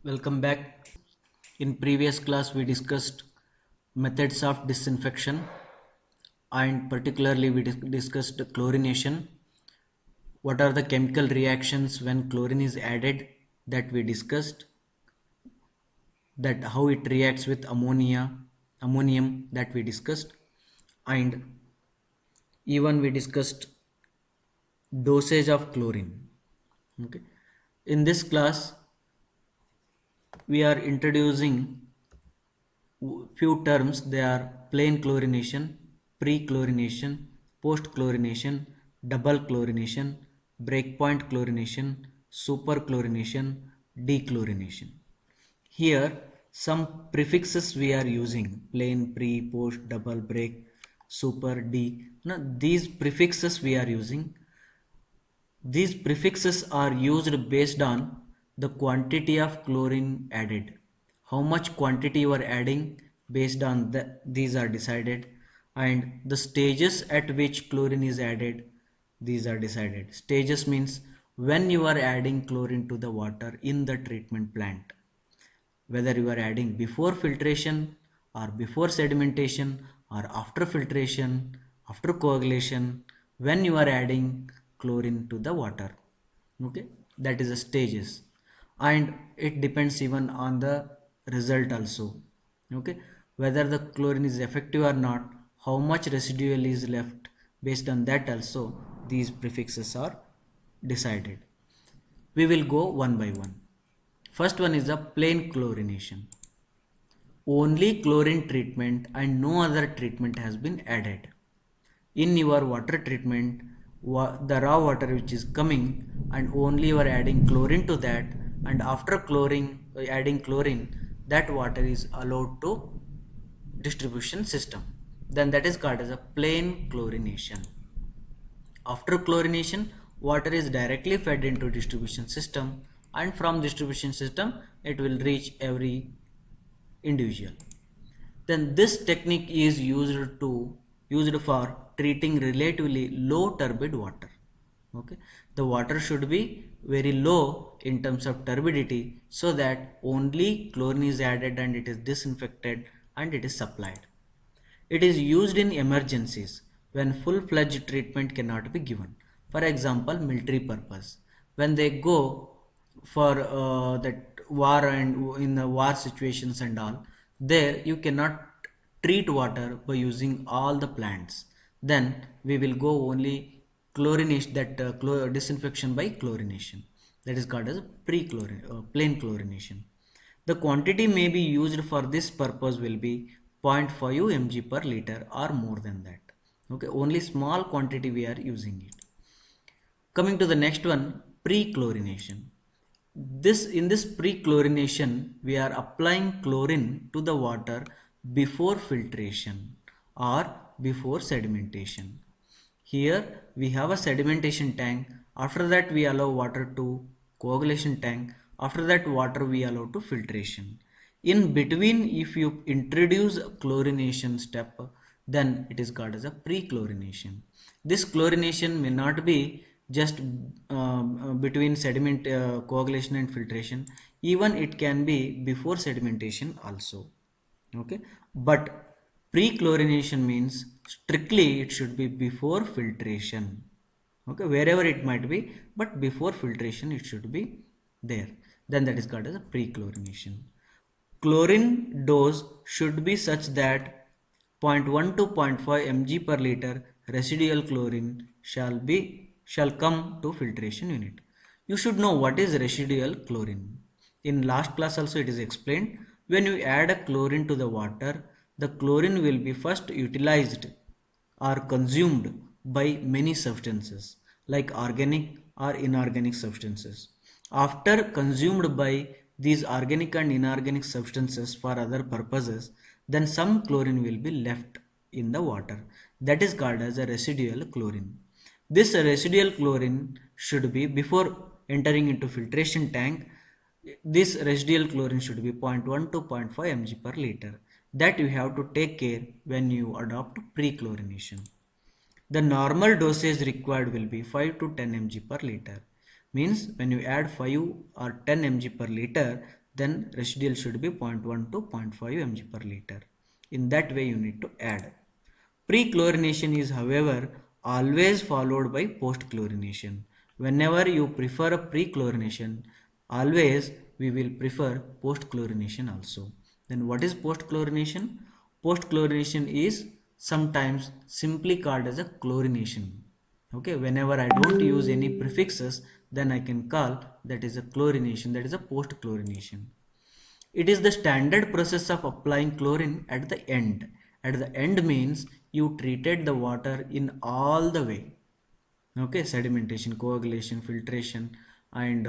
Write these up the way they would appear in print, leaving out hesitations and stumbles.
Welcome back. In previous class we discussed methods of disinfection and particularly we discussed chlorination. What are the chemical reactions when chlorine is added that we discussed, that how it reacts with ammonium that we discussed, and even we discussed dosage of chlorine. Okay. In this class we are introducing few terms. They are plain chlorination, pre-chlorination, post-chlorination, double chlorination, breakpoint chlorination, superchlorination, dechlorination. Here some prefixes we are using: plain, pre, post, double, break, super, d. Now these prefixes we are using, these prefixes are used based on the quantity of chlorine added. How much quantity you are adding, based on these are decided, and the stages at which chlorine is added, these are decided. Stages means when you are adding chlorine to the water in the treatment plant, whether you are adding before filtration or before sedimentation or after filtration, after coagulation, when you are adding chlorine to the water. Okay, that is the stages, and it depends even on the result also. Okay, whether the chlorine is effective or not, how much residual is left, based on that also these prefixes are decided. We will go one by one. First one is the plain chlorination. Only chlorine treatment and no other treatment has been added. In your water treatment, the raw water which is coming, and only you are adding chlorine to that, and after adding chlorine, that water is allowed to distribution system. Then that is called as a plain chlorination. After chlorination, water is directly fed into distribution system, and from distribution system it will reach every individual. Then this technique is used for treating relatively low turbid water. Okay, the water should be very low in terms of turbidity, so that only chlorine is added and it is disinfected and it is supplied. It is used in emergencies when full-fledged treatment cannot be given. For example, military purpose. When they go for that war and in the war situations and all, there you cannot treat water by using all the plants. Then we will go only chlorination, that disinfection by chlorination. That is called as plain chlorination. The quantity may be used for this purpose will be 0.5 mg per liter or more than that. Okay, only small quantity we are using it. Coming to the next one, pre-chlorination. In this pre-chlorination, we are applying chlorine to the water before filtration or before sedimentation. Here we have a sedimentation tank. After that we allow water to coagulation tank. After that water we allow to filtration. In between, if you introduce a chlorination step, then it is called as a pre-chlorination. This chlorination may not be just between sediment coagulation and filtration. Even it can be before sedimentation also. Okay, but pre-chlorination means strictly it should be before filtration. Okay, wherever it might be, but before filtration it should be there. Then that is called as a pre-chlorination. Chlorine dose should be such that 0.1 to 0.5 mg per liter residual chlorine shall come to filtration unit. You should know what is residual chlorine. In last class also it is explained. When you add a chlorine to the water, the chlorine will be first utilized or consumed by many substances like organic or inorganic substances. After consumed by these organic and inorganic substances for other purposes, then some chlorine will be left in the water. That is called as a residual chlorine. This residual chlorine should be, before entering into filtration tank, this residual chlorine should be 0.1 to 0.5 mg per liter. That you have to take care when you adopt pre-chlorination. The normal dosage required will be 5 to 10 mg per liter. Means when you add 5 or 10 mg per liter, then residual should be 0.1 to 0.5 mg per liter. In that way you need to add. Pre-chlorination is however always followed by post-chlorination. Whenever you prefer a pre-chlorination, always we will prefer post-chlorination also. Then what is post-chlorination? Post-chlorination is sometimes simply called as a chlorination. Okay, whenever I don't use any prefixes, then I can call that is a chlorination, that is a post-chlorination. It is the standard process of applying chlorine at the end. At the end means you treated the water in all the way. Okay, sedimentation, coagulation, filtration, and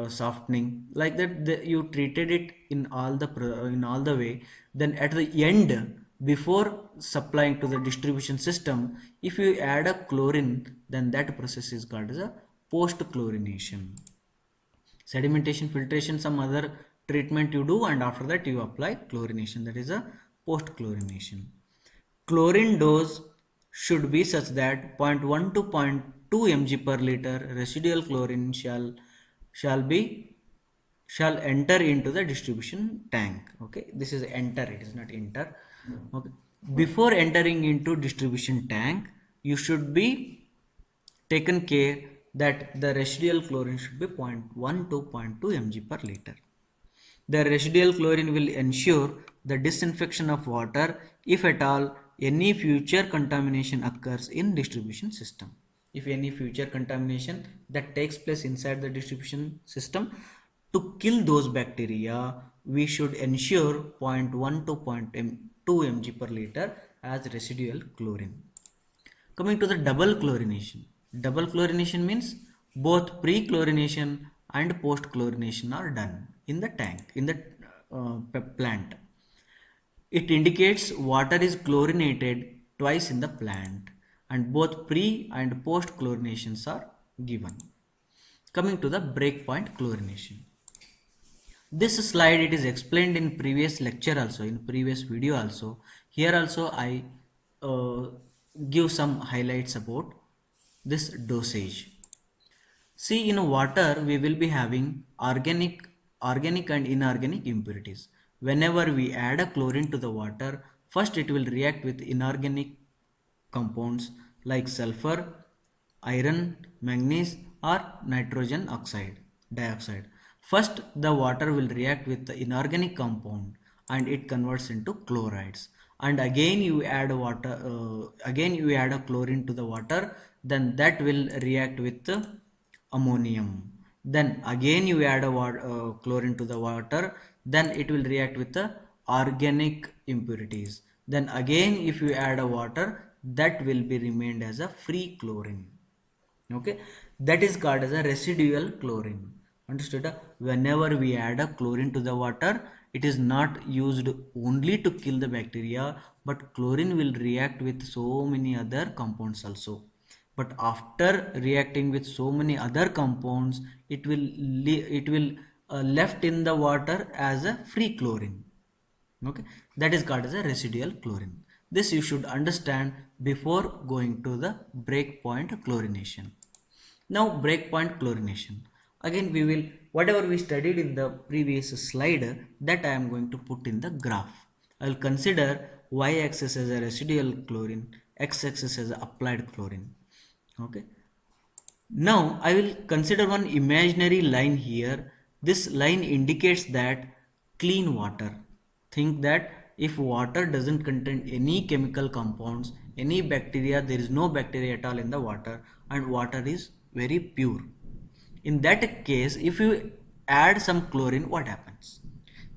softening. Like that, you treated it in all the way. Then at the end, before supplying to the distribution system, if you add a chlorine, then that process is called as a post-chlorination. Sedimentation, filtration, some other treatment you do, and after that you apply chlorination, that is a post chlorination. Chlorine dose should be such that 0.1 to 0.2 mg per liter residual chlorine shall enter into the distribution tank. Okay, this is enter, it is not enter. Okay, before entering into distribution tank, you should be taken care that the residual chlorine should be 0.1 to 0.2 mg per liter. The residual chlorine will ensure the disinfection of water if at all any future contamination occurs in distribution system. If any future contamination that takes place inside the distribution system, to kill those bacteria, we should ensure 0.1 to 0.2 mg per liter as residual chlorine. Coming to the double chlorination. Double chlorination means both pre-chlorination and post-chlorination are done in the tank, in the plant. It indicates water is chlorinated twice in the plant, and both pre and post-chlorinations are given. Coming to the breakpoint chlorination. This slide, it is explained in previous lecture also, in previous video also. Here also I give some highlights about this dosage. See, in water we will be having organic and inorganic impurities. Whenever we add a chlorine to the water, first it will react with inorganic compounds like sulfur, iron, manganese, or nitrogen dioxide. First the water will react with the inorganic compound and it converts into chlorides. And again you add a chlorine to the water, then that will react with ammonium. Then again you add a chlorine to the water, then it will react with the organic impurities. Then again if you add a water, that will be remained as a free chlorine. Okay, that is called as a residual chlorine. Understood? Whenever we add a chlorine to the water, it is not used only to kill the bacteria, but chlorine will react with so many other compounds also. But after reacting with so many other compounds, it will left in the water as a free chlorine. Okay, that is called as a residual chlorine. This you should understand before going to the breakpoint chlorination. Now breakpoint chlorination. Again we will, whatever we studied in the previous slide, that I am going to put in the graph. I will consider y-axis as a residual chlorine, x-axis as applied chlorine. Okay. Now I will consider one imaginary line here. This line indicates that clean water. Think that if water doesn't contain any chemical compounds, any bacteria, there is no bacteria at all in the water, and water is very pure. In that case, if you add some chlorine, what happens?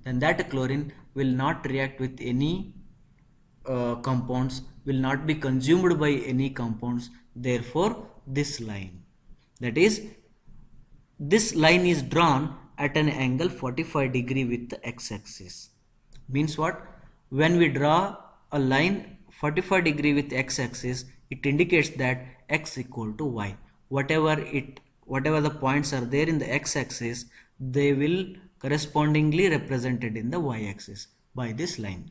Then that chlorine will not react with any compounds, will not be consumed by any compounds. Therefore, this line, that is, this line is drawn at an angle 45 degree with the x-axis. Means what? When we draw a line 45 degree with x-axis, it indicates that x equal to y. Whatever the points are there in the x-axis, they will correspondingly represented in the y-axis by this line.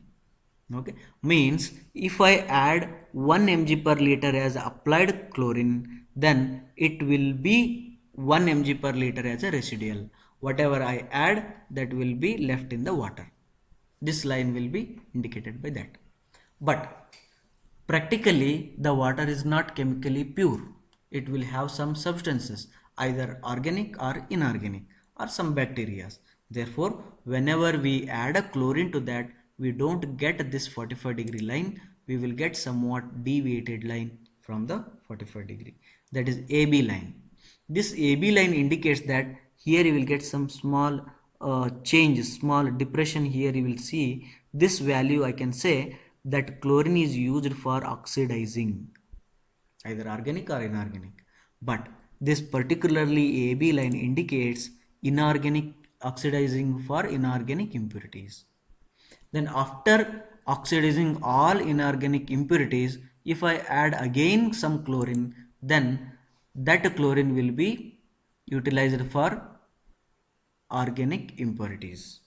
Okay, means if I add 1 mg per liter as applied chlorine, then it will be 1 mg per liter as a residual. Whatever I add, that will be left in the water. This line will be indicated by that. But practically, the water is not chemically pure. It will have some substances, either organic or inorganic, or some bacteria. Therefore, whenever we add a chlorine to that, we don't get this 45-degree line. We will get somewhat deviated line from the 45-degree. That is AB line. This AB line indicates that here you will get some small change, small depression. Here you will see this value. I can say that chlorine is used for oxidizing, either organic or inorganic. But this particularly AB line indicates inorganic, oxidizing for inorganic impurities. Then after oxidizing all inorganic impurities, if I add again some chlorine, then that chlorine will be utilized for organic impurities.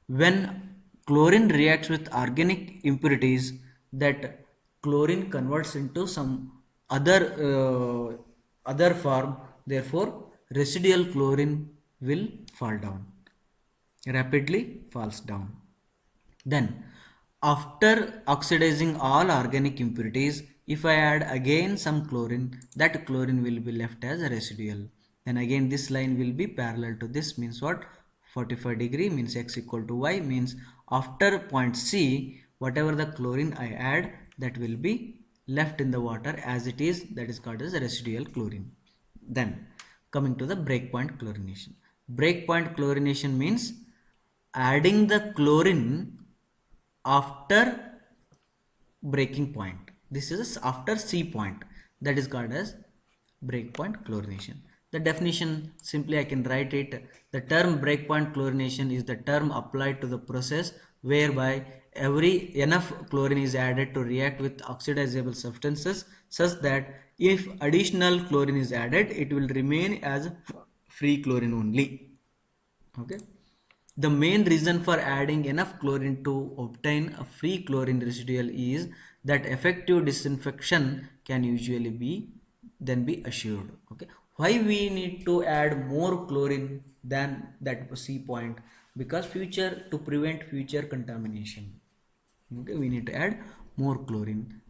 When chlorine reacts with organic impurities, that chlorine converts into some other form. Therefore, residual chlorine will fall down, rapidly falls down. Then, after oxidizing all organic impurities, if I add again some chlorine, that chlorine will be left as a residual. Then again this line will be parallel to this, means what? 45-degree means x equal to y, means after point C, whatever the chlorine I add, that will be left in the water as it is, that is called as residual chlorine. Then coming to the breakpoint chlorination. Breakpoint chlorination means adding the chlorine after breaking point. This is after C point, that is called as breakpoint chlorination. The definition, simply I can write it. The term breakpoint chlorination is the term applied to the process whereby enough chlorine is added to react with oxidizable substances such that if additional chlorine is added, it will remain as free chlorine only. Okay. The main reason for adding enough chlorine to obtain a free chlorine residual is that effective disinfection can usually be assured. Okay. Why we need to add more chlorine than that C point? Because to prevent future contamination. Okay, we need to add more chlorine.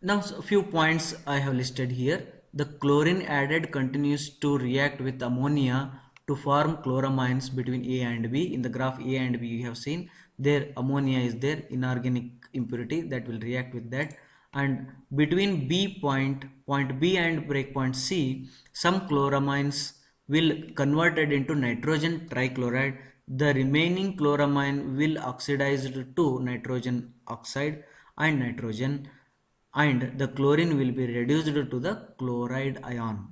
Now a few points I have listed here. The chlorine added continues to react with ammonia to form chloramines between A and B. In the graph A and B you have seen there ammonia is there, inorganic impurity that will react with that, and between point B and breakpoint C, some chloramines will converted into nitrogen trichloride. The remaining chloramine will oxidize to nitrogen oxide and nitrogen, and the chlorine will be reduced to the chloride ion.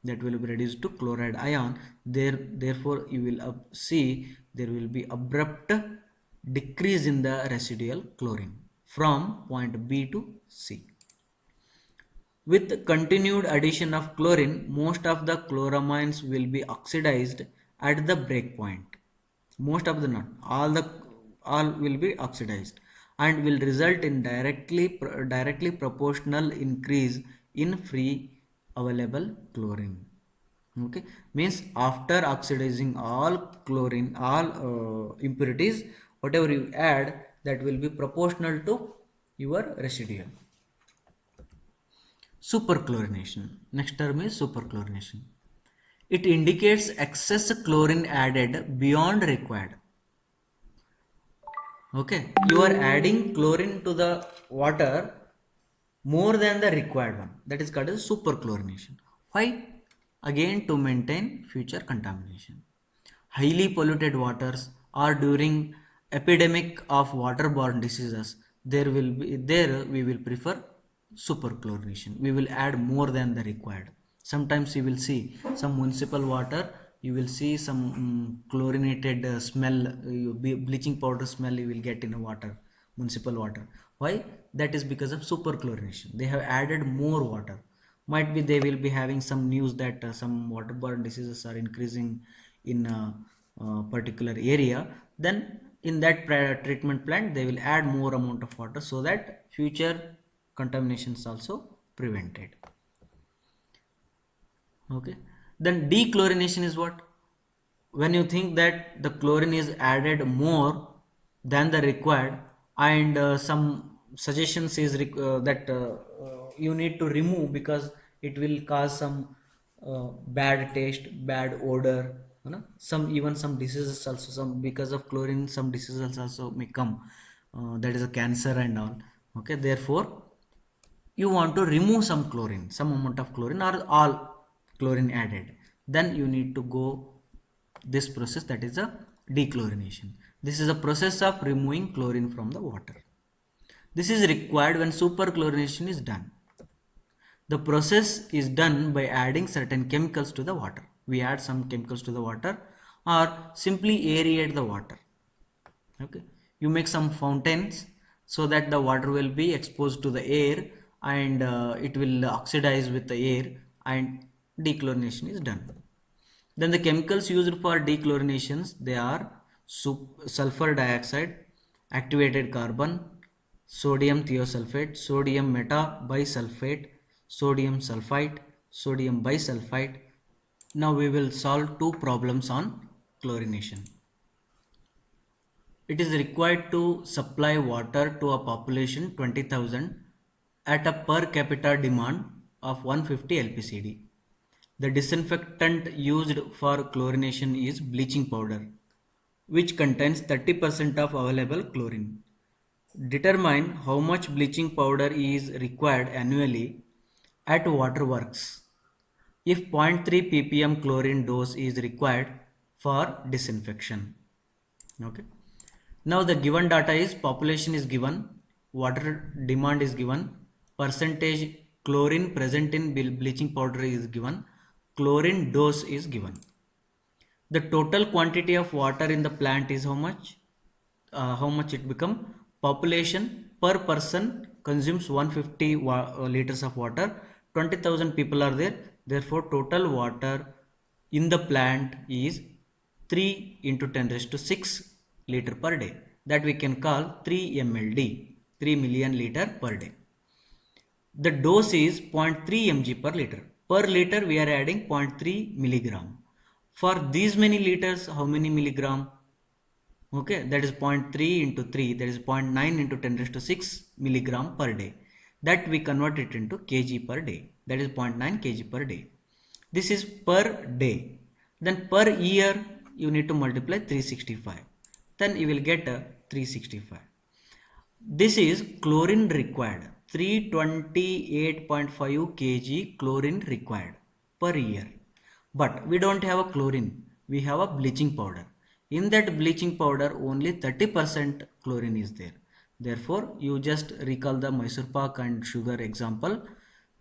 That will be reduced to chloride ion. Therefore you will see there will be abrupt decrease in the residual chlorine from point B to C. With continued addition of chlorine, most of the chloramines will be oxidized at the breakpoint. Most of the, not all will be oxidized and will result in directly proportional increase in free available chlorine. Okay, means after oxidizing all chlorine, all impurities, whatever you add, that will be proportional to your residual. Superchlorination. Next term is superchlorination. It indicates excess chlorine added beyond required. Okay, you are adding chlorine to the water more than the required one. That is called as superchlorination. Why? Again, to maintain future contamination. Highly polluted waters or during epidemic of waterborne diseases, there we will prefer superchlorination. We will add more than the required. Sometimes you will see some municipal water, you will see some chlorinated smell, bleaching powder smell you will get in water, municipal water. Why? That is because of superchlorination. They have added more water. Might be they will be having some news that some waterborne diseases are increasing in a particular area. Then in that treatment plant they will add more amount of water so that future contamination is also prevented. Okay, then dechlorination is what? When you think that the chlorine is added more than the required, and some suggestions is that you need to remove because it will cause some bad taste, bad odor, you know, some even some diseases also, some because of chlorine some diseases also may come, that is a cancer and all. Okay, therefore you want to remove some chlorine, some amount of chlorine or all chlorine added, then you need to go this process, that is a dechlorination. This is a process of removing chlorine from the water. This is required when superchlorination is done. The process is done by adding certain chemicals to the water. We add some chemicals to the water or simply aerate the water. Okay, you make some fountains so that the water will be exposed to the air, and it will oxidize with the air, and dechlorination is done. Then the chemicals used for dechlorinations, they are sulfur dioxide, activated carbon, sodium thiosulfate, sodium metabisulfate, sodium sulfite, sodium bisulfite. Now we will solve two problems on chlorination. It is required to supply water to a population 20,000 at a per capita demand of 150 LPCD. The disinfectant used for chlorination is bleaching powder, which contains 30% of available chlorine. Determine how much bleaching powder is required annually at waterworks if 0.3 ppm chlorine dose is required for disinfection. Okay. Now the given data is population is given, water demand is given, percentage chlorine present in bleaching powder is given, chlorine dose is given. The total quantity of water in the plant is how much? How much it become? Population per person consumes 150 liters of water. 20,000 people are there. Therefore, total water in the plant is 3 into 10 raised to 6 liter per day. That we can call 3 MLD, 3 million liter per day. The dose is 0.3 mg per liter. Per liter we are adding 0.3 milligram. For these many liters, how many milligram? Okay, that is 0.3 into 3, that is 0.9 into 10 raised to 6 milligram per day. That we convert it into kg per day. That is 0.9 kg per day. This is per day. Then per year you need to multiply 365. Then you will get a 365. This is chlorine required. 328.5 kg chlorine required per year. But we don't have a chlorine. We have a bleaching powder. In that bleaching powder only 30% chlorine is there. Therefore, you just recall the Mysore pak and sugar example.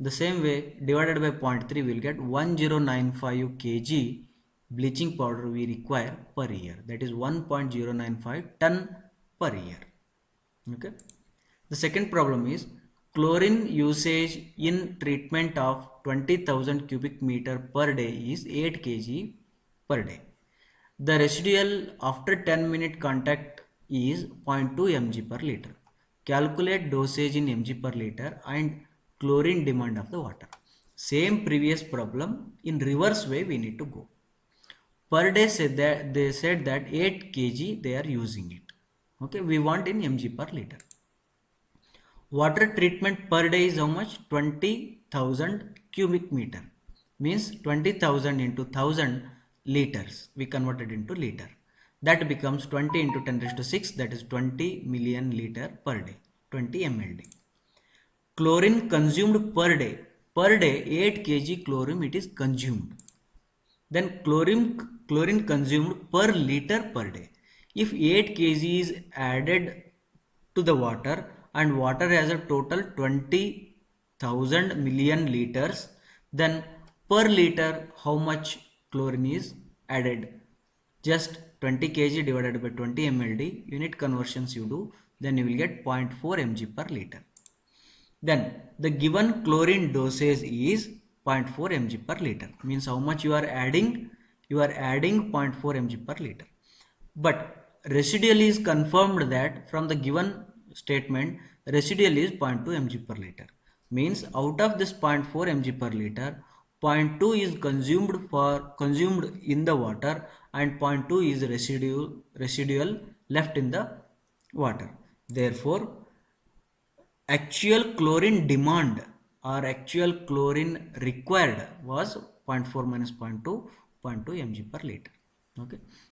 The same way, divided by 0.3 we will get 1095 kg bleaching powder we require per year. That is 1.095 ton per year. Okay. The second problem is chlorine usage in treatment of 20,000 cubic meter per day is 8 kg per day. The residual after 10-minute contact is 0.2 mg per liter. Calculate dosage in mg per liter and chlorine demand of the water. Same previous problem, in reverse way we need to go. Per day they said that 8 kg they are using it. Okay, we want in mg per liter. Water treatment per day is how much? 20,000 cubic meter. Means 20,000 into 1000 liters. We converted into liter. That becomes 20 into 10 raised to 6. That is 20 million liter per day. 20 MLD. Chlorine consumed per day. Per day 8 kg chlorine it is consumed. Then chlorine consumed per liter per day. If 8 kg is added to the water and water has a total 20,000 million liters, then per liter how much chlorine is added? Just 20 kg divided by 20 MLD, unit conversions you do, then you will get 0.4 mg per liter. Then the given chlorine dosage is 0.4 mg per liter. Means how much you are adding? You are adding 0.4 mg per liter. But residual is confirmed that from the given statement residual is 0.2 mg per liter. Means out of this 0.4 mg per liter, 0.2 is consumed in the water, and 0.2 is residual left in the water. Therefore, actual chlorine demand or actual chlorine required was 0.4 minus 0.2 mg per liter. Okay.